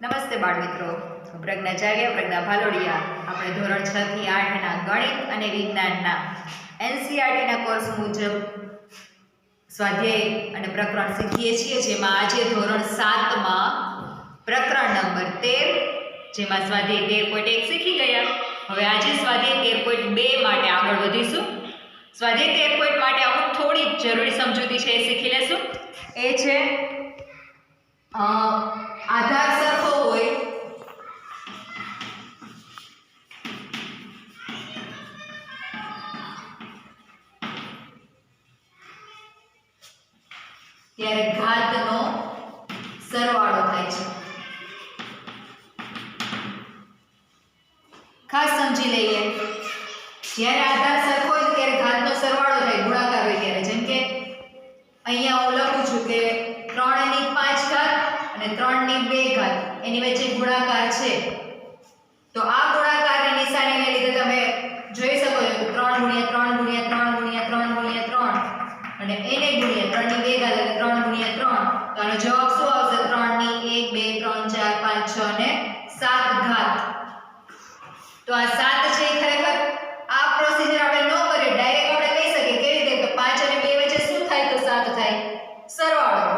નમસ્તે બાળ મિત્રો, હું પ્રજ્ઞાચાર્ય પ્રજ્ઞા ભાલોડિયા. આપણે ધોરણ 6 થી 8 ના ગણિત અને વિજ્ઞાનના એનસીઈઆરટીના કોર્સ મુજબ સ્વાધ્યાય અને પ્રકરણ શીખીએ છીએ, જેમાં આજે ધોરણ 7 માં પ્રકરણ નંબર 13, જેમાં સ્વાધ્યાય 13.1 શીખી ગયા. હવે આજે સ્વાધ્યાય 13.2 માટે આગળ વધીશું. સ્વાધ્યાય 13 માટે અમુક થોડી જરૂરી સમજૂતી છે એ શીખી લેશું. એ છે આધાર સરખો હોય ત્યારે ઘાતનો સરવાળો થાય છે. ખાસ સમજી લઈએ, જ્યારે આધાર સરખો હોય ત્યારે ઘાતનો સરવાળો થાય, ગુણાકાર હોય ત્યારે. જેમ કે અહીંયા હું લખું છું કે 3 ની 5 ઘાત અને 3 ની 2 ઘાત, એની વચ્ચે ગુણાકાર છે. તો આ ગુણાકારની નિશાનીને લીધે તમે જોઈ શકો છો 3 ગુણ્યા 3 ગુણ્યા 3 ગુણ્યા 3 ગુણ્યા 3 અને એને ગુણ્યા 3 ની 2 ઘાત એટલે 3 ગુણ્યા 3. તો આનો જવાબ શું આવશે? 3 ની 1 2 3 4 5 6 અને 7 ઘાત. તો આ 7 છે એ ખરેખર આ પ્રોસીજર આપણે ન કરીએ, ડાયરેક્ટ આપણે કહી શકીએ. કેવી રીતે? તો 5 અને 2 વચ્ચે શું થાય? તો 7 થાય, સરવાળો.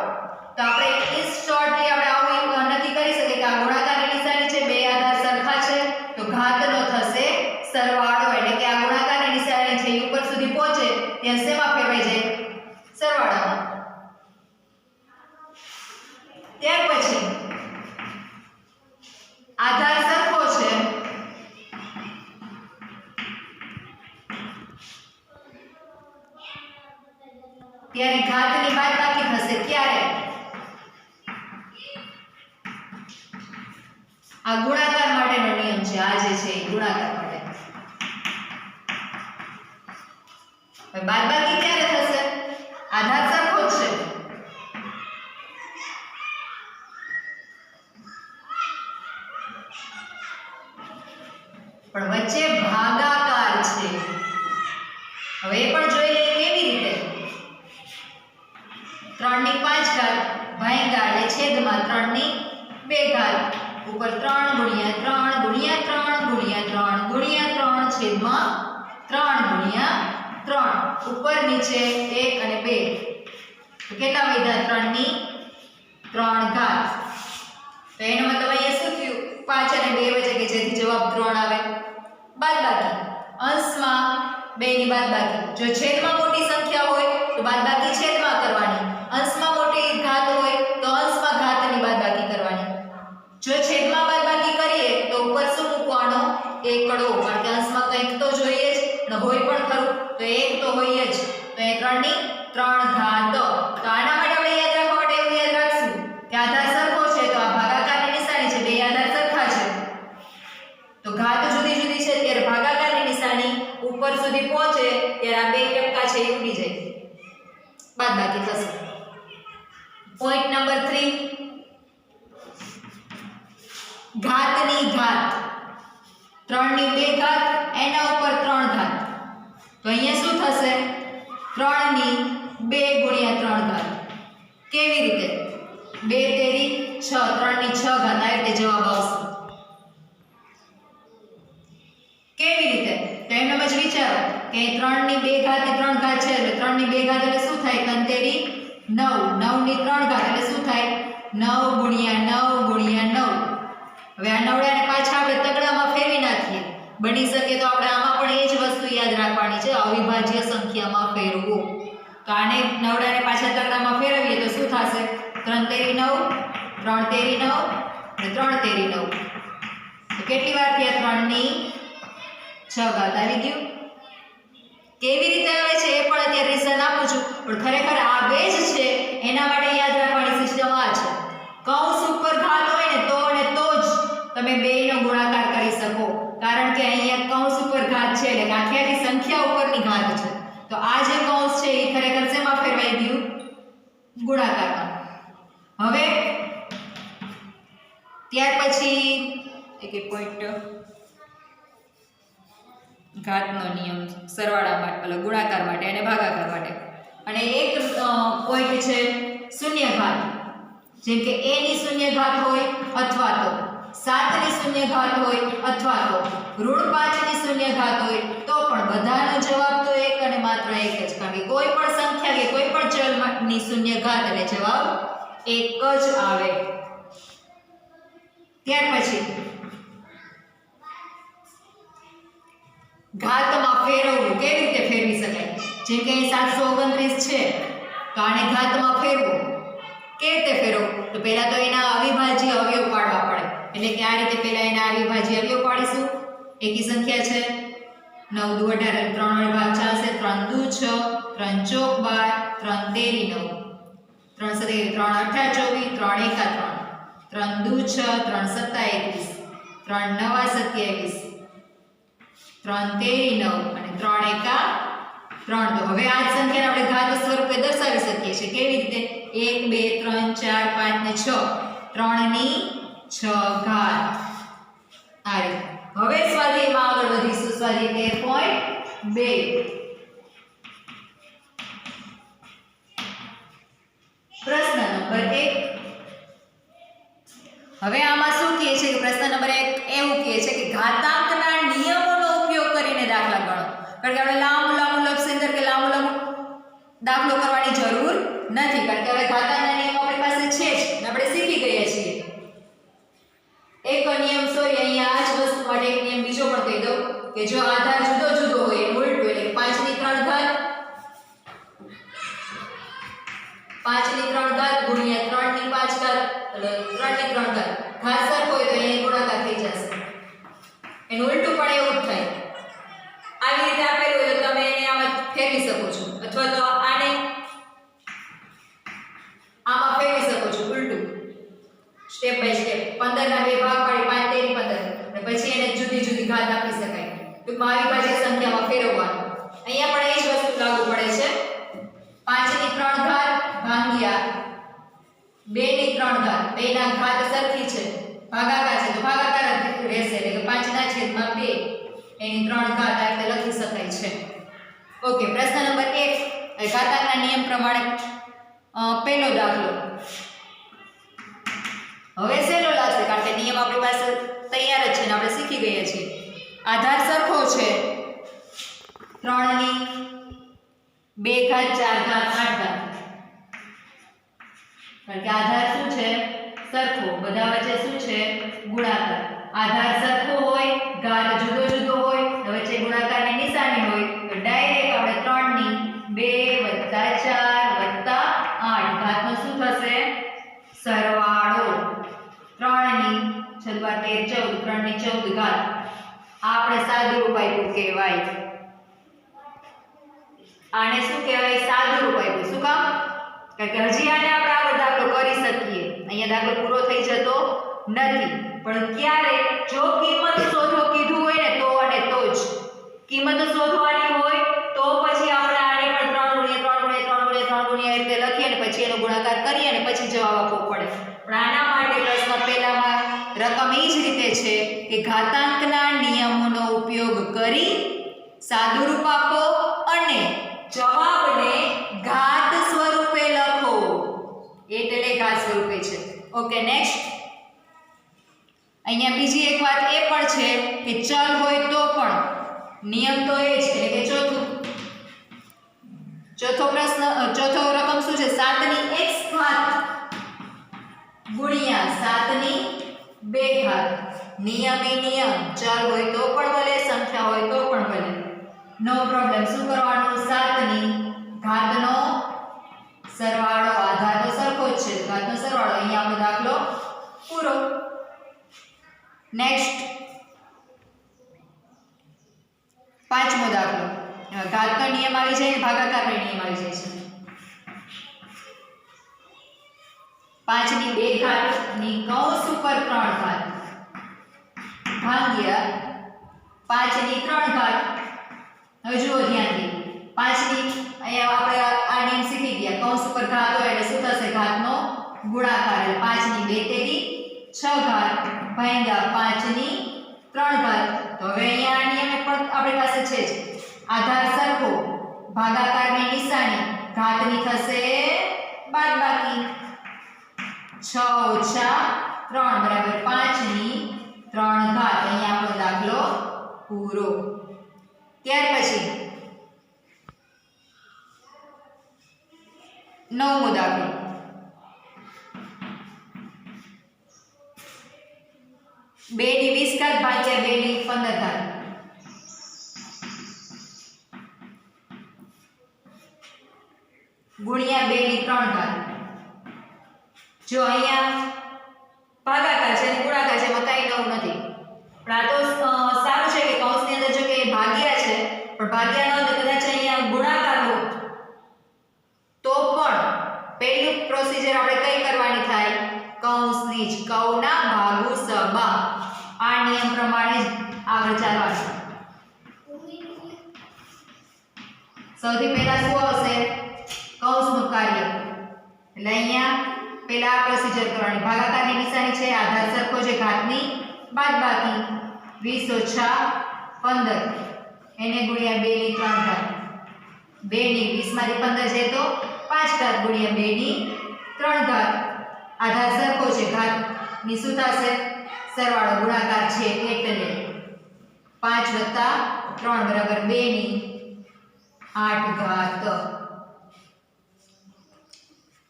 તો આપણે ઇસ શોર્ટલી આપણે આવું નથી કરી શકીએ કે આ ગુણાકારની નિશાની છે, બે આધાર સરખા છે, તો ઘાતનો થશે સરવાળો. એટલે કે આ ગુણાકારની નિશાની છે ઉપર સુધી પહોંચે ત્યાં શેમાં ફેરવાઈ જાય? સરવાળામાં. ત્યાર પછી આધાર સરખો છે ત્યારે ઘાતની બાદબાકી થશે. ક્યારે? આ ગુણાકાર માટેનો નિયમ છે. આ જે છે એ ગુણાકાર માટે. હવે બાદબાકી ક્યારે થશે? આધાર સરખો છે પણ વચ્ચે ભાગાકાર છે. હવે એ પણ જોઈ લઈએ કેવી રીતે. 3 ની 5 ઘાત ભાગ્યા એટલે છેદમાં 3 ની 2 ઘાત ઉપર 3 ગુણ્યા 3 ગુણ્યા 3 ગુણ્યા 3 ગુણ્યા 3 છેદમાં 3 ગુણ્યા 3 ઉપર નીચે 1 અને 2. તો કેટલા વધ્યા? 3 ની 3 ઘાત. તો એનો મતલબ અહીંયા શું થયું? 5 અને 2 વચ્ચે કે જેથી જવાબ 3 આવે. બાદબાકી અંશમાં 2 ની બાદબાકી. જો છેદમાં મોટી સંખ્યા હોય તો બાદબાકી છેદમાં કરવાની, અંશમાં મોટી ઘાત હોય તો અંશમાં ઘાતની બાદબાકી કરવાની. જો છેદમાં બાદબાકી કરીએ તો ઉપર શું મૂકવાનો? એકડો. કારણ કે અંશમાં કંઈક તો જોઈએ જ, અને હોય પણ ખરું, તો એક તો હોય જ. તો એ 3 ની 3 ઘાત. તો આના માટે આપણે યાદ રાખવા માટે એવું યાદ રાખશું કે આધાર સરખો છે તો આ ભાગાકારની નિશાની છે, બે આધાર સરખા છે. તો ઘાત જુદી જુદી છે ત્યારે ભાગાકારની નિશાની ઉપર સુધી પહોંચે ત્યારે આ બે ટપકા છે એ ઉડી જાય, બાદબાકી થશે. પોઈન્ટ નંબર 3, ઘાતની ઘાત. 3 ની 2 ઘાત એના ઉપર 3 ઘાત. તો અહીંયા શું થશે? 3 ની 2 ગુણ્યા 3 ઘાત. કેવી રીતે? 2 તેરી 6, 3 ની 6 ઘાત. આ રીતે જવાબ આવશે. કેવી રીતે? તો એમ જ વિચારો કે 3 ની 2 ઘાત એ 3 ઘાત છે, એટલે 3 ની 2 ઘાત એટલે શું થાય? 3 તેરી 9, 9 ની 3 ઘાત એટલે શું થાય? 9 ગુણ્યા 9 ગુણ્યા 9. હવે આ નવડાને પાછા આપણે તગડામાં ફેરવી નાખીએ. બની શકે તો આપણે આમાં પણ એ જ વસ્તુ યાદ રાખવાની છે, અવિભાજ્ય સંખ્યામાં ફેરવવું. તો આને નવડાને પાછા તગડામાં ફેરવીએ તો શું થશે? 3 તેરી 9, 3 તેરી 9 અને 3 તેરી 9. તો કેટલી વાર થયા? 3 ની 6 ઘાત આવી ગયું. કેવી રીતે આવે છે એ પણ અત્યારે રીઝન આપું છું, પણ ખરેખર આ બે જ છે એના માટે યાદ રાખવાની સિસ્ટમ આ છે. કૌંસ ઉપર ઘાત હોય ને તો અને તો જ તમે બેયનો ગુણાકાર કરી શકો, કારણ કે અહીંયા કૌંસ ઉપર ઘાત છે એટલે આખી આખી સંખ્યા ઉપરની ઘાત છે. તો આ જે કૌંસ છે એ ખરેખર શેમાં ફેરવાઈ ગયું? ગુણાકારમાં. હવે ત્યાર પછી એક પોઈન્ટ ઘાતનો નિયમ સરવાળા માટે, ગુણાકાર માટે અને ભાગાકાર માટે. અને એક પોઈન્ટ છે શૂન્ય ઘાત. જેમ કે a ની શૂન્ય ઘાત હોય અથવા તો 7 ની શૂન્ય ઘાત હોય અથવા તો ઋણ 5 ની શૂન્ય ઘાત હોય તો પણ બધાનો જવાબ તો એક અને માત્ર એક જ, કારણ કે કોઈ પણ સંખ્યા કે કોઈ પણ ચલની શૂન્ય ઘાત એટલે જવાબ એક જ આવે. ત્યાર પછી ઘાતમાં ફેરવવું કેવી રીતે ફેરવી શકાય? જેમ કે અહીં 729 છે તો આને ઘાતમાં ફેરવું કેવી રીતે ફેરવવું? તો પહેલા તો એના અવિભાજ્ય અવયવ પાડવા પડે, એટલે કે આ રીતે પહેલા એના અવિભાજ્ય અવયવ પાડીશું. એકી સંખ્યા છે 9 દુ 18 3 વડે ભાગ ચાલશે, 3 દુ 6 3 ચોક 12 3 તેરી 9 3 સત્તે 3 અઠા 24 3 એકા 3 3 દુ 6 3 સત્તા 21 3 નવા 27 3 તેરી 9 અને 3 એકા 3. તો હવે આ સંખ્યાને આપણે ઘાત સ્વરૂપે દર્શાવી શકીએ છીએ. કેવી રીતે? 1 2 3 4 5 ને 6 3 ની 6 ઘાત. આ રીતે. હવે સ્વાધ્યાયમાં આગળ વધીશું. સ્વાધ્યાય 13.2 પ્રશ્ન નંબર 1. હવે આમાં શું કહે છે કે પ્રશ્ન નંબર 1 એવું કહે છે કે ઘાતાંકના નિયમોનો ઉપયોગ કરીને દાખલા ગણો. કારણ કે આપણે લાંબુ લક્ષેન્દ્ર કે લાંબુ દાખલો કરવાની જરૂર નથી, કારણ કે હવે ઘાતાંકના નિયમો આપણી પાસે છે જ, આપણે શીખી ગયા છીએ. એક નિયમ સોરી અહીંયા આ જ વસ્તુ માટે એક નિયમ બીજો પણ કહી દઉં કે જો આધાર જુદો જુદો હોય એમ ઉલટું, એટલે 5 ની 3 ઘાત 5 ની 3 ઘાત ગુણ્યા 3 ની 5 ઘાત એટલે 3 ની 3 ઘાત ઘાત સરખો હોય તો અહીંયા ગુણાકાર થઈ જશે. એનું ઉલટું પણ એવું જ થાય. આવી રીતે આપેલું હોય તો તમે એને આમાં ફેરવી શકો છો, અથવા તો આને આમાં ફેરવી શકો છો ઉલટું, સ્ટેપ બાય સ્ટેપ. 15 ના બે ભાગ પાડી 5 તેરી 15 અને પછી એને જુદી જુદી ઘાત આપી શકાય. ટૂંકમાં અવિભાજ્ય સંખ્યામાં ફેરવવાનું. અહીંયા પણ એ જ વસ્તુ લાગુ પડે છે. 5 ની 3 ઘાત ભાગ્યા 2 ની 3 ઘાત, બેના ઘાત સરખી છે, ભાગાકાર છે તો ભાગાકાર જ રહેશે, એટલે કે 5 ના છેદમાં 2 એની 3 ઘાત આ રીતે લખી શકાય છે. ઓકે, પ્રશ્ન નંબર 1 ઘાતાંકના નિયમ પ્રમાણે પહેલો દાખલો. હવે સહેલો લાગશે કારણ કે નિયમ આપણી પાસે તૈયાર જ છે ને આપણે શીખી ગયા છીએ. આધાર સરખો છે 3 ની 2 ઘાત 4 ઘાત 8 ઘાત, કારણ કે આધાર શું છે? સરખો. બધા વચ્ચે શું છે? ગુણાકાર. આધાર સરખો હોય, ઘાત જુદો જુદો હોય, વચ્ચે ગુણાકારની નિશાની હોય તો ડાયરેક્ટ આપણે 3 ની 2 + 4 + 8 ઘાતનો શું થશે? સરવાળો. 3 ની 6 × 13 14 3 ની 14 ઘાત. આપણે સાદું રૂપ આપ્યું કહેવાય. આને શું કહેવાય? સાદું રૂપ આપ્યું. શું કામ? કારણ કે હજી આને આપણે આગળ દાખલો કરી શકીએ. અહીંયા દાખલો પૂરો થઈ જતો નથી, પણ ક્યારે? જો કિંમત શોધો કીધું હોય ને તો અને તો જ. કિંમત શોધવાની હોય તો પછી આપણે આને પણ 3 × 3 × 3 × 3 × રીતે લખીએ અને પછી એનો ગુણાકાર કરીએ અને પછી જવાબ આપવો પડે. પણ આના માટે પ્રશ્ન પહેલામાં રકમ એ જ રીતે છે કે ઘાતાંકના નિયમોનો ઉપયોગ કરી સાદું રૂપ આપો અને જવાબને ઘાત સ્વરૂપે લખો. એટલે ઘાત સ્વરૂપે છે. Okay, next. અહીંયા બીજી એક વાત એ પણ છે કે ચલ હોય તો પણ નિયમ તો એ જ, એટલે કે ચોથો રકમ શું છે? 7 ની x ઘાત ગુણ્યા 7 ની 2 ઘાત. નિયમ એ નિયમ, ચલ હોય તો પણ ભલે, સંખ્યા હોય તો પણ ભલે, નો પ્રોબ્લેમ. શું કરવાનું? 7 ની ઘાતનો સરવાળો. આધાર તો સરખો જ છે, ઘાતનો સરવાળો. અહીંયા આપણો દાખલો પૂરો. નેક્સ્ટ, પાંચમો દાખલો. ઘાતનો નિયમ આવી જાય ને ભાગાકારનો નિયમ આવી જાય છે. 5 ની 2 ઘાત ની કૌંસ ઉપર 3 ઘાત ભાગ્યા 5 ની 3 ઘાત. હવે જુઓ ધ્યાનથી. 5 ની અહીંયા આપણે આ નિયમ શીખી ગયા. કૌંસ ઉપર ઘાત હોય એટલે શું થશે? ઘાતનો ગુણાકાર. એટલે 5 ની 2 તેરી 6 ઘાત ભાગ્યા 5 ની 3 ઘાત. તો હવે અહીંયા આ નિયમ પણ આપણી પાસે છે જ. આધાર સરખો, ભાગાકારની નિશાની, ઘાતની થશે બાદબાકી. 6 - 3 = 5 ની પૂરો. ત્યાર પછી 9મો દાખલો. બે ની 20 ઘાત ભાગ્યા 2 ની 15 ઘાત. ગુણ્યા 2 ની 3 ઘાત. જો અહીંયા ભાગાકાર છે અને ગુણાકાર છે, એમાં કાંઈ નવું નથી. પણ આ તો સારું છે કે કૌંસની અંદર જો કે ભાગ્યા છે, પણ ભાગ્યા ન હોય તો કદાચ અહીંયા ગુણાકાર હોત તો પણ પહેલું પ્રોસીજર આપણે કઈ કરવાની થાય? કૌંસની જ. કૌના ભાગુ સબા. આ નિયમ પ્રમાણે જ આગળ ચાલવાનું. સૌથી પહેલા શું આવશે? કૌંસનું કાર્ય. એટલે અહીંયા પહેલા આ પ્રોસીજર કરવાની. ભાગાકારની નિશાની છે, આધાર સરખો છે, ઘાતની બાદબાકી 20 ઓછા 15 એને ગુણ્યા 2 ની 3 ઘાત. 2 ની 20 માંથી 15 જાય તો 5 ઘાત ગુણ્યા 2 ની 3 ઘાત. આધાર સરખો છે, ઘાતની શું થશે? સરવાળો. ગુણાકાર છે એટલે 5 વત્તા 3 બરાબર 2 ની 8 ઘાત.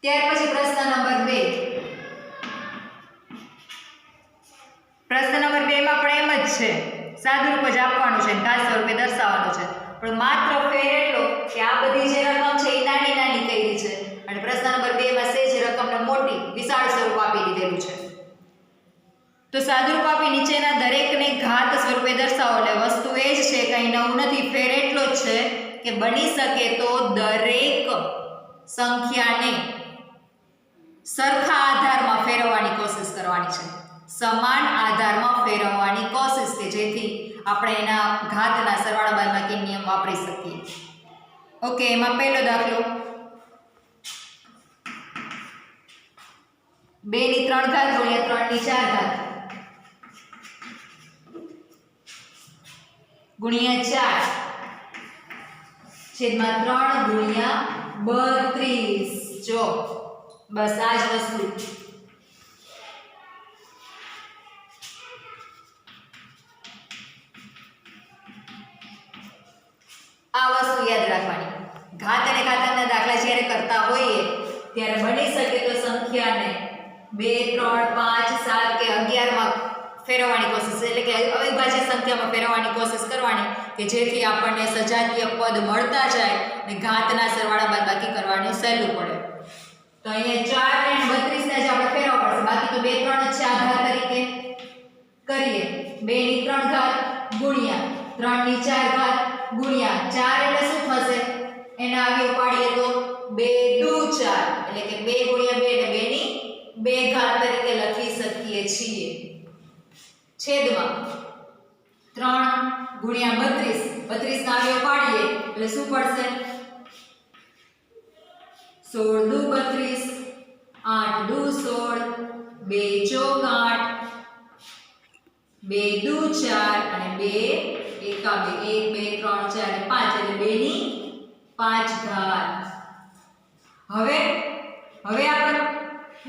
ત્યાર પછી પ્રશ્ન નંબર 2. પ્રશ્ન નંબર 2 માં પણ એમ જ છે, સાદુરૂપ જ આપવાનું છે, ઘાત સ્વરૂપે દર્શાવવાનું છે, પણ માત્ર ફેર એટલો કે આ બધી જે રકમ છે એ નાની નાની કરી છે અને પ્રશ્ન નંબર 2 માં સેજ રકમને મોટી વિશાળ સ્વરૂપ આપી દીધેલું છે. તો સાદુરૂપ આપી નીચેના દરેકને ઘાત સ્વરૂપે દર્શાવો. એટલે વસ્તુ એ જ છે, કંઈ નવું નથી. ફેર એટલો જ છે કે બની શકે તો દરેક સંખ્યાને સરખા આધારમાં ફેરવવાની કોશિશ કરવાની છે. સમાન આધારમાં ફેરવવાની કોશિશ, કે જેથી આપણે એના ઘાતના સરવાળા બાદબાકી નિયમ વાપરી શકીએ. ઓકે, એમાં પહેલો દાખલો 2 ની 3 ઘાત ગુણ્યા 3 ની 4 ઘાત ગુણ્યા 4 છેદમાં 3 ગુણ્યા 32. જો બસ આ જ વસ્તુ. આ વસ્તુ યાદ રાખવાની. ઘાત અને ઘાતાંકના દાખલા જ્યારે કરતા હોઈએ ત્યારે બની શકે તો સંખ્યાને 2 3 5 7 કે 11 માં ફેરવવાની કોશિશ, એટલે કે અવિભાજ્ય સંખ્યામાં ફેરવવાની કોશિશ કરવાની, કે જેથી આપણને સજાતીય પદ મળતા જાય અને ઘાતના સરવાળા બાદબાકી કરવાની સહેલું પડે. તો અહીંયા 4 ને 32 ને જ આપણે ફેરવવા પડશે, બાકી તો 2 3 છે આધાર તરીકે કરીએ. 2 ની 3 ઘાત ગુણ્યા 3 ની 4 ઘાત ગુણ્યા 4 એટલે શું થશે? એને આવ્યો પાડીએ તો 2 દુ 4 એટલે કે 2 ગુણ્યા 2 એટલે 2 ની 2 ઘાત તરીકે લખી શકીએ છીએ. છેદમાં 3 ગુણ્યા 32 ના આવ્યો પાડીએ એટલે શું પડશે? 16 દુ 32 8 દુ 16 2 ચોક 8 2 દુ 4 અને 2 એકા 2 1 2 3 4 અને 5 એટલે 2 ની 5 ઘાત. હવે આપણે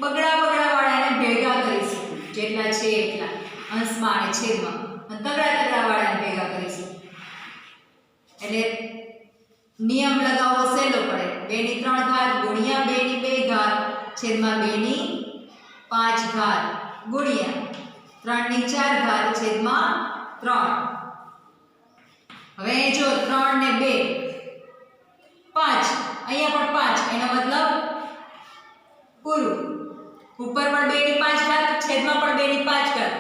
બગડા વાળાને ભેગા કરીશું, જેટલા છે એટલા અંશમાં અને છેદમાં, અને તગડા વાળાને ભેગા કરીશું. એટલે નિયમ લગાવવો સહેલો પડે. 2 ની 3 ઘાત ગુણ્યા 2 ની 2 ઘાત છેદમાં 2 ની 5 ઘાત ગુણ્યા 3 ની 4 ઘાત છેદમાં 3. હવે જો 3 ને 2 5, અહીંયા પણ 5, એનો મતલબ પૂરું. ઉપર પણ 2 ની 5 ઘાત છેદમાં પણ 2 ની 5 ઘાત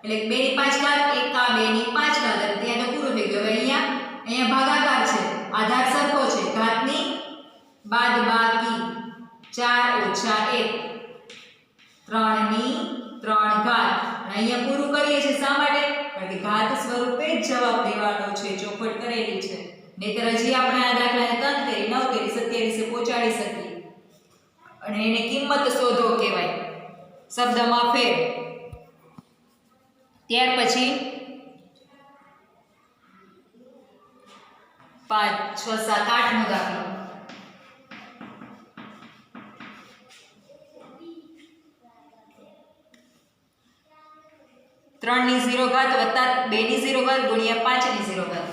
એટલે 2 ની 5 ઘાત એકા 2 ની 5 ઘાત. ત્યાં તો પૂરું થઈ ગયું. હવે અહીંયા ભાગાકાર છે, આધાર સરખો છે, ઘાતની બાદબાકી 4 ઓછા 1 3 ની 3 ઘાત. અહીંયા પૂરું કરીએ છીએ. શા માટે? કારણ કે ઘાત સ્વરૂપે જ જવાબ દેવાનો છે, ચોખવટ કરેલી છે. નહીતર હજી આપણે આ દાખલાને 3 કરી 9 કરી 27 પહોંચાડી શકીએ. અને એને કિંમત શોધો કહેવાય, શબ્દમાં ફેર. ત્યાર પછી 5 6 7 8 નો દાખલો. 3 ની 0 ઘાત વત્તા 2 ની 0 ઘાત ગુણ્યા 5 ની 0 ઘાત.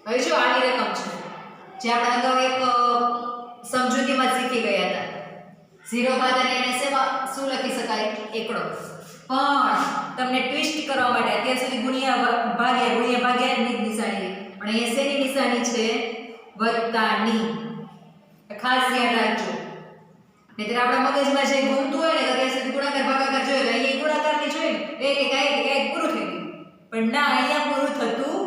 હવે જો આની રકમ છે જે આપણે અગાઉ એક સમજૂતીમાં શીખી ગયા હતા. 0 ઘાત અને એને શું લખી શકાય? એકડો. પણ તમને ટ્વિસ્ટ કરવા માટે અત્યાર સુધી ગુણ્યા ભાગ્યા ની નિશાની, પણ અહીંયા શેની નિશાની છે? વત્તાની. ખાસ ધ્યાન રાખજો. નહીતર આપણા મગજમાં જે ઘૂમતું હોય ને અત્યાર સુધી ગુણાકાર ભાગાકાર જોયો તો અહીંયા ગુણાકારની જોઈ એક પૂરું થઈ ગયું. પણ ના, અહીંયા પૂરું થતું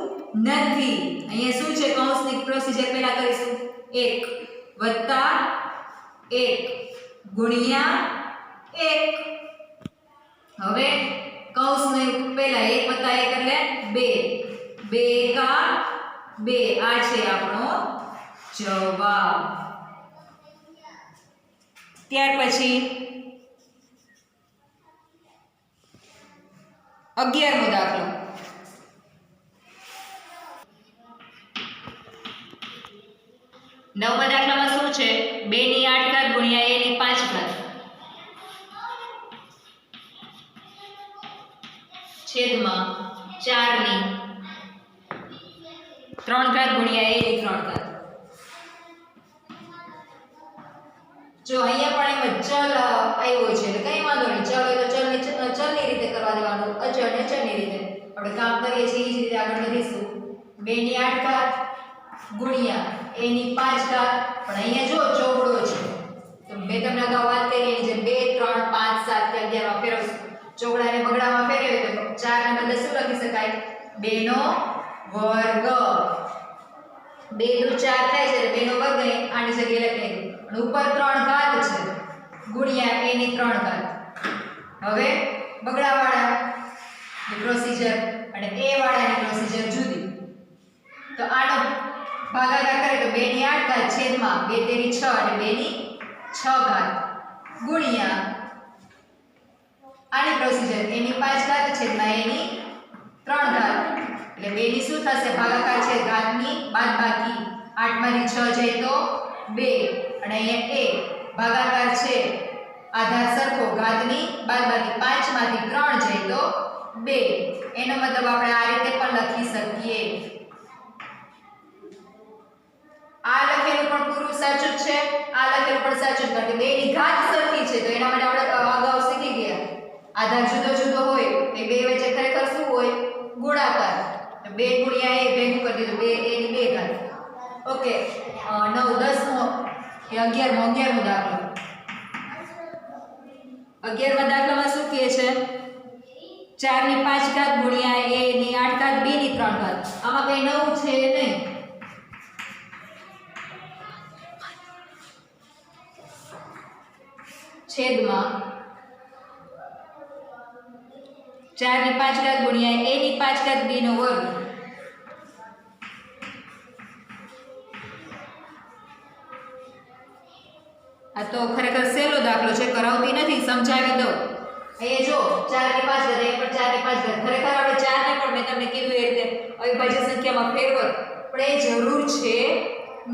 નથી. અહીંયા શું છે? કૌંસની પ્રોસિજર પહેલા કરીશું. 1 વત્તા 1 ગુણ્યા 1. હવે કૌંસને પહેલા 1 વત્તા 1 એટલે 2. 2 કા 2. આ છે આપણો જવાબ. ત્યાર પછી 11મો દાખલો. નવમા દાખલામાં શું છે? 2 ની 8 ઘાત ગુણ્યા a ની 5 ઘાત છેદમાં 4 ની 3 ઘાત ગુણ્યા a ની 3 ઘાત. જો અહીંયા પણ એમ ચલ આવ્યો છે એટલે કઈ વાંધો નહીં. ચલ હોય તો ચલની રીતે કરવા દેવાનું, અચળને અચળની રીતે. આપણે કામ કરીએ છીએ એ જ રીતે આગળ વધીશું. 2 ની 8 ઘાત ગુણ્યા a ની 5 ઘાત. પણ અહીંયા જો ચોગડો છે તો મેં તમને અગાઉ વાત કરી જે 2 3 5 7 કે 11 માં ફેરવશું. ચોગડાને બગડામાં ફેરવીએ તો 4 ને બદલે શું લખી શકાય? 2 નો વર્ગ. 2 નું 4 થાય છે એટલે 2 નો વર્ગ આની જગ્યાએ લખી દઈએ. અને ઉપર 3 ઘાત છે ગુણ્યા a ની 3 ઘાત. હવે બગડાવાળા પ્રોસિજર અને a વાળાની પ્રોસિજર જુદી. તો આનો ભાગાકાર કરે તો 2 ની 8 ઘાત છેદમાં 2 તેરી 6 અને 2 ની 6 ઘાત ગુણ્યા આની પ્રોસિજર a ની 5 ઘાત છેદમાં a ની 3 ઘાત. એટલે 2 ની શું થશે? ભાગાકાર છે ઘાતની બાદબાકી. 8 માંથી 6 જાય તો 2 અને અહીંયા a ભાગાકાર છે આધાર સરખો ઘાતની બાદબાકી. 5 માંથી 3 જાય તો 2. એનો મતલબ આપણે આ રીતે પણ લખી શકીએ. આ લખેલું પણ પૂરું સાચું છે, આ લખેલું પણ સાચું છે, કારણ કે 2 ની ઘાત સરખી છે. તો એના માટે આપણે અગાઉ શીખી ગયા આધાર જુદો જુદો હોય એ બે વચ્ચે ખરેખર શું હોય? ગુણાકાર. તો 2 ગુણ્યા 1 ભેગું કરી દીધું 2 a ની 2 ઘાત. ઓકે. 9 10મો કે 11મો દાખલો. 11મા દાખલામાં શું કહે છે? 4 ની 5 ઘાત ગુણ્યા a ની 8 ઘાત b ની 3 ઘાત. આમાં કઈ નવું છે નહીં. છેદમાં 4 ની 5 ઘાત ગુણ્યા a ની 5 ઘાત b નો વર્ગ. આ તો ખરેખર સહેલો દાખલો છે, કરાવતી નથી, સમજાવી દો. અહીંયા જો 4 ની 5 ઘાત, અહીંયા પણ 4 ની 5 ઘાત. ખરેખર આપણે 4 ને પણ મેં તમને કીધું એ રીતે અવિભાજ્ય સંખ્યામાં ફેરવો, પણ એ જરૂર છે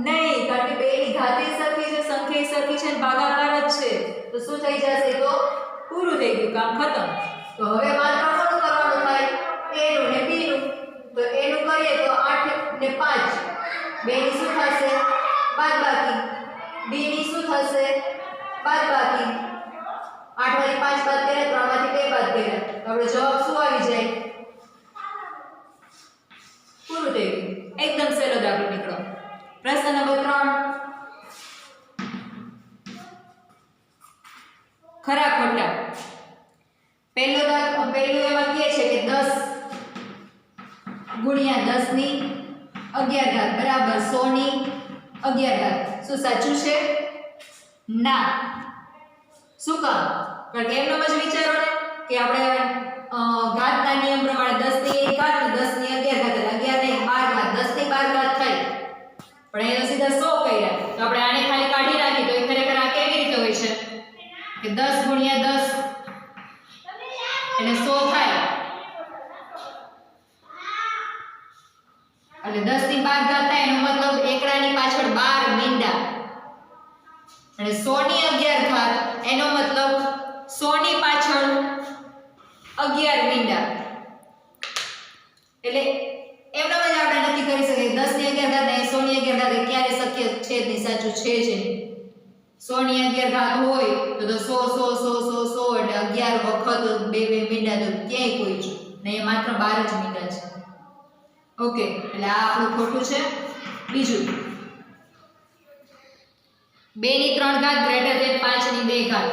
નહીં, કારણ કે 2 ની ઘાતે સરખી છે, સંખ્યા સરખી છે અને ભાગાકાર જ છે. તો શું થઈ જશે? તો પૂરું થઈ ગયું, કામ ખતમ. તો હવે માત્ર કોનું કરવાનું થાય? a નું ને b નું. તો a નું કરીએ તો 8 ને 5 2 ની શું થશે? બાદબાકી. b ની શું થશે? બાદબાકી. 8 માંથી 5 બાદ કરે, 3 માંથી 2 બાદ કરે. તો આપણો જવાબ શું આવી જાય? પૂરું થઈ ગયું. એકદમ સહેલો દાખલો નીકળો. પ્રશ્ન નંબર 3. ખરા ખોટા. પહેલું એમાં કહે છે કે 10 ગુણ્યા 10 ની 11 ઘાત બરાબર 100 ની 11 ઘાત. શું સાચું છે? ના. શું કામ? કારણ કે એમનો જ વિચારો ને કે આપણે ઘાતના નિયમ પ્રમાણે 10 ની 1 ઘાત અને 10 ની 11 ઘાત એટલે 11 ની 12 ઘાત 10 ની 12 ઘાત થાય. પણ એનો સીધા 100 કર્યા તો આપણે આને ખાલી કાઢી નાખી તો એ ખરેખર આ કેવી રીતે હોય છે કે 10 ગુણ્યા 10 એટલે 100 થાય. એટલે 10 ની 12 ઘાત થાય એનો મતલબ એકડાની પાછળ 12 મીંડા અને 100 ની 11 ઘાત એનો મતલબ 100 ની પાછળ 11 મીંડા એટલે એમના જ આપણે નક્કી કરી શકીએ 10 ની 11 ઘાત અને 100 ની 11 ઘાત ક્યારે શક્ય છે જ નહીં સાચું છે જ નહીં 100 ની 11 ઘાત હોય તો 100 એટલે 11 વખત બે મીંડા તો ક્યાંય કોઈ જ નહીં માત્ર 12 જ મીંડા છે ઓકે એટલે આ આપણું ખોટું છે બીજું 2 ની 3 ઘાત ગ્રેટર ધેન 5 ની 2 ઘાત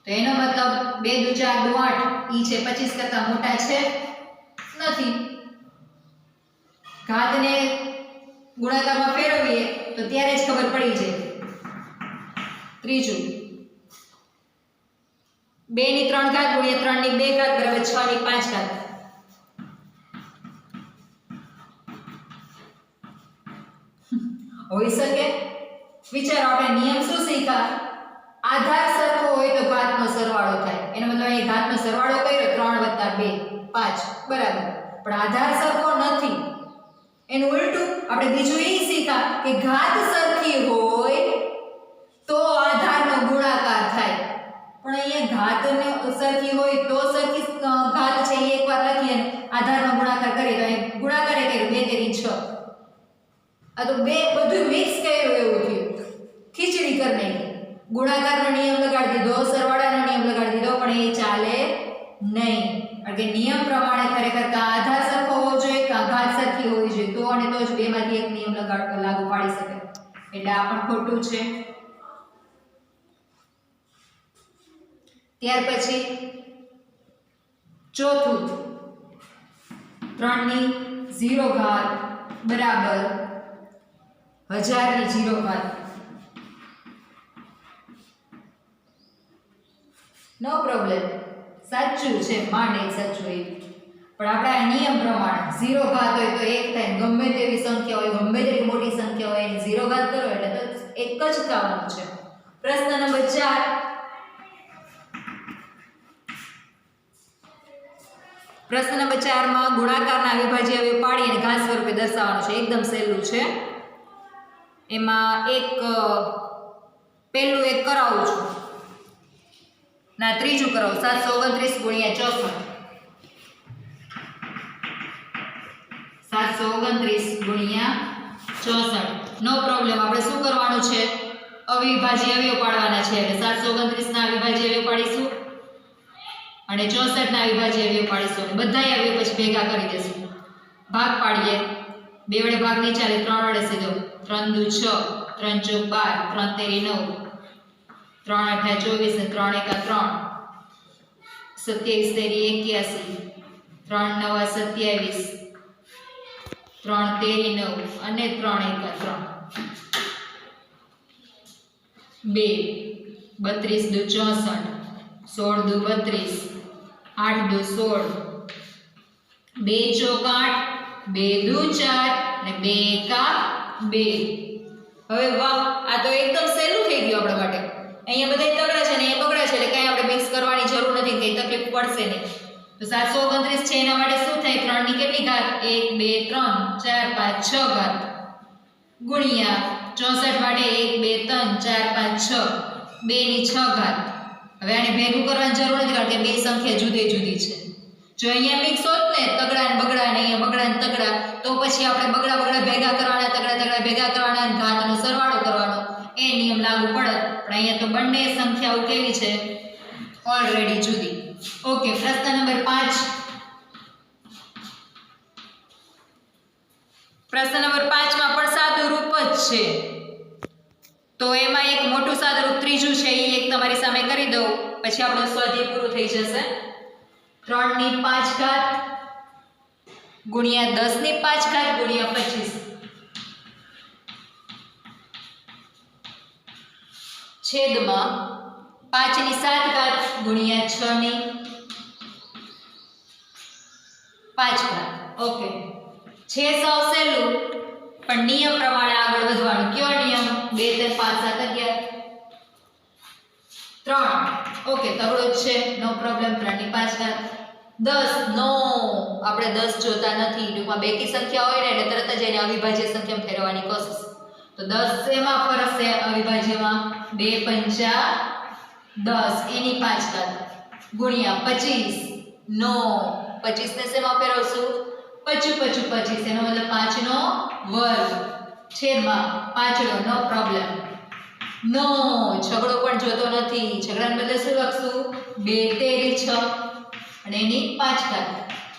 તો એનો મતલબ 2 દુ 4 દુ 8 ઈ છે 25 કરતા મોટા છે નથી ઘાતને ગુણાકારમાં ફેરવીએ તો ત્યારે જ ખબર પડી જાય ત્રીજું 2 ની 3 ઘાત ગુણ્યા 3 ની 2 ઘાત બરાબર 6 ની 5 ઘાત હોઈ શકે વિચારો આપણે નિયમ શું શીખ્યા આધાર સરખો હોય તો ઘાતનો સરવાળો થાય એનો મતલબ અહીં ઘાતનો સરવાળો કર્યો 3 + 2 5 બરાબર પણ આધાર સરખો નથી એનું ઉલટું આપણે બીજું એ શીખ્યા કે ઘાત સરખી હોય તો આધારનો ગુણાકાર થાય પણ અહીંયા ઘાતને સરખી હોય તો સરખી ઘાત છે એ એકવાર લખીએ આધારનો ગુણાકાર કરીએ તો અહીં ગુણાકાર એ કર્યો 2 તેરી 6 આ તો બે બધું મિક્સ કર્યું એવું થયું ખીચડી કરી નાખી ગુણાકારનો નિયમ લગાડી દીધો સરવાળાનો નિયમ લગાડી દીધો પણ એ ચાલે નહીં કારણ કે નિયમ પ્રમાણે ખરેખર કાં આધાર સરખો હોવો જોઈએ કાં ઘાત સરખી હોવી જોઈએ તો અને તો જ બેમાંથી એક નિયમ લાગુ પાડી શકે એટલે આ પણ ખોટું છે ત્યાર પછી ચોથું 3 ની 0 ઘાત બરાબર 1000 ની 0 ઘાત નો પ્રોબ્લેમ સાચું છે માંડ એક સાચું એ પણ આપણે આ નિયમ પ્રમાણે 0 ઘાત હોય તો 1 થાય ગમે તેવી સંખ્યા હોય ગમે તેવી મોટી સંખ્યા હોય એની 0 ઘાત કરો એટલે તો એક જ થવાનું છે પ્રશ્ન નંબર 4 પ્રશ્ન નંબર 4 માં ગુણાકારના અવિભાજ્ય અવયવ પાડી અને ઘાત સ્વરૂપે દર્શાવવાનું છે એકદમ સહેલું છે એમાં પહેલું એક કરાવું છું ના ત્રીજું કરાવું 729 ગુણ્યા 64 ગુણ્યા 64 નો પ્રોબ્લેમ આપણે શું કરવાનું છે અવિભાજ્ય અવયવ પાડવાના છે એટલે 729 ના અવિભાજ્ય અવયવ પાડીશું અને 64 ના અવિભાજ્ય અવયવ પાડીશું અને બધાય અવયવ પછી ભેગા કરી દેશું ભાગ પાડીએ 2 વડે ભાગ નહીં ચાલે 3 વડે સીધો 3 દુ 6 3 ચોક 12 3 તેરી 9 3 8 24 3 1 3 27 તેરી 81 3 9 27 3 તેરી 9 અને 3 1 3 2 32 દુ 64 16 દુ 32 8 દુ 16 2 ચોક 8 2 દુ 4 અને 2 એકા 2 હવે વાહ આ તો એકદમ સહેલું થઈ ગયું આપણા માટે અહીંયા બધા તગડા છે ને એ બગડા છે એટલે કઈ આપણે મિક્સ કરવાની જરૂર નથી કઈ તકલીફ પડશે નહીં તો 729 છે એના માટે શું થાય 3 ની કેટલી ઘાત 1 2 3 4 5 6 ઘાત ગુણ્યા 64 માટે 1 2 3 4 5 6 2 ની 6 ઘાત હવે આને ભેગું કરવાની જરૂર નથી કારણ કે બે સંખ્યા જુદી જુદી છે જો અહીંયા મિક્સ હોત ને તગડા ને બગડા ને અહીંયા બગડા ને તગડા તો પછી આપણે બગડા બગડા ભેગા કરવાના તગડા ભેગા કરવાના અને ઘાતનો સરવાળો કરવાનો એ નિયમ લાગુ પડે પણ અહીંયા તો બંને સંખ્યાઓ કેવી છે ઓલરેડી જુદી ઓકે પ્રશ્ન નંબર 5 પ્રશ્ન નંબર 5 માં પણ સાદું રૂપ જ છે તો એમાં એક મોટું સાદું રૂપ ત્રીજું છે એ એક તમારી સામે કરી દઉં પછી આપણો સ્વાધ્યાય પૂરો થઈ જશે 3 ની 5 ઘાત ગુણ્યા 10 ની 5 ઘાત ગુણ્યા 25 છેદમાં 5 ની 7 ઘાત ગુણ્યા 6 ની 5 ઘાત ઓકે છે સાવ સહેલું પણ નિયમ પ્રમાણે આગળ વધવાનું કયો નિયમ 2 3 5 7 11 3 ઓકે તગડો જ છે નો પ્રોબ્લેમ 3 ની 5 ઘાત 10 નો આપણે 10 જોતા નથી ટૂંકમાં બેકી સંખ્યા હોય ને એટલે તરત જ એને અવિભાજ્ય સંખ્યામાં ફેરવવાની કોશિશ તો 10 શેમાં ફરક છે અવિભાજ્યમાં 2 પંચા 10 એની 5 ઘાત ગુણ્યા 25 નો 25 ને શેમાં ફેરવશું 25 એનો મતલબ 5 નો વર્ગ છેદમાં પાંચડો નો પ્રોબ્લેમ નો છગડો પણ જોતો નથી છગડાને બદલે શું લખશું 2 તેરી 6 અને એની 5 ઘાત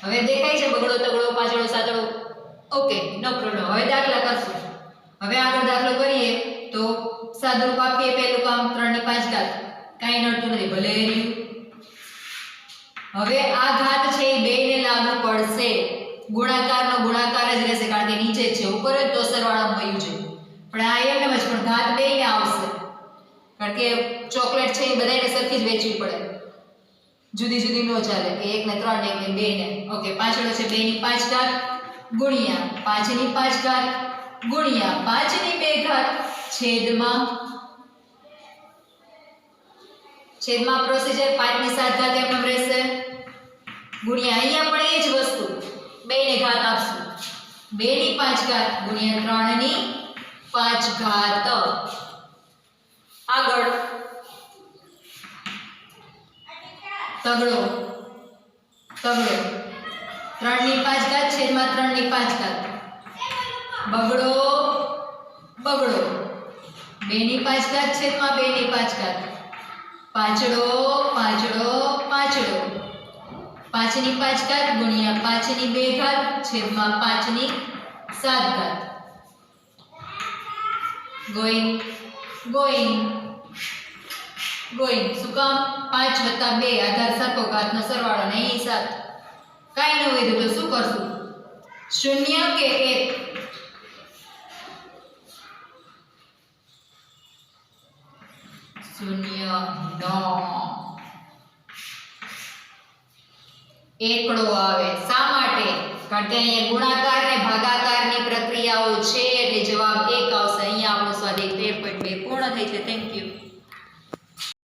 હવે દેખાય છે બગડો તગડો પાંચડો સાતડો ઓકે નો પ્રોબ્લેમ હવે દાખલા કરશું હવે આગળ દાખલો કરીએ તો સાદુરૂપ આપીએ પહેલું કામ 3 ની 5 ઘાત કાંઈ નડતું નથી ભલે રહ્યું હવે આ ઘાત છે એ બેયને લાગુ પડશે ગુણાકારનો ગુણાકાર જ રહેશે કારણ કે નીચે છે ઉપર જ તો સરવાળામાં વયું છે પણ આ એમ જ પણ ઘાત બેયને આવશે કારણ કે ચોકલેટ છે એ બધાને સરખી જ વેચવી પડે જુદી જુદી નો ચાલે કે 1 ને 3 ને 1 ને 2 ને ઓકે પાછળ છે 2 ની 5 ઘાત ગુણ્યા 5 ની 5 ઘાત ગુણ્યા 5 ની 2 ઘાત છેદમાં પ્રોસીજર 5 ની 7 ઘાત એમ રહેશે ગુણ્યા અહીંયા પણ એ જ વસ્તુ 2 ને ઘાત આપશું 2 ની 5 ઘાત ગુણ્યા 3 ની 5 ઘાત આગળ તગડો 3 ની 5 ઘાત છેદમાં 3 ની 5 ઘાત બગડો 2 ની 5 ઘાત છેદમાં 2 ની 5 ઘાત પાંચડો 5 ની 5 ઘાત ગુણ્યા 5 ની 2 ઘાત છેદમાં 5 ની 7 ઘાત ગોઈંગ શું કામ 5 + 2 આધાર સરખો ઘાતનો સરવાળો ને અહીં 7 કાંઈ ન હોય તો શું કરશું 0 કે 1 0 એકડો આવે શા માટે કારણ કે અહીંયા ગુણાકાર ને ભાગાકારની પ્રક્રિયાઓ છે એટલે જવાબ 1 આવશે અહીંયા આપણો સ્વાધ્યાય 13.2 પૂર્ણ થાય છે થેન્ક યુ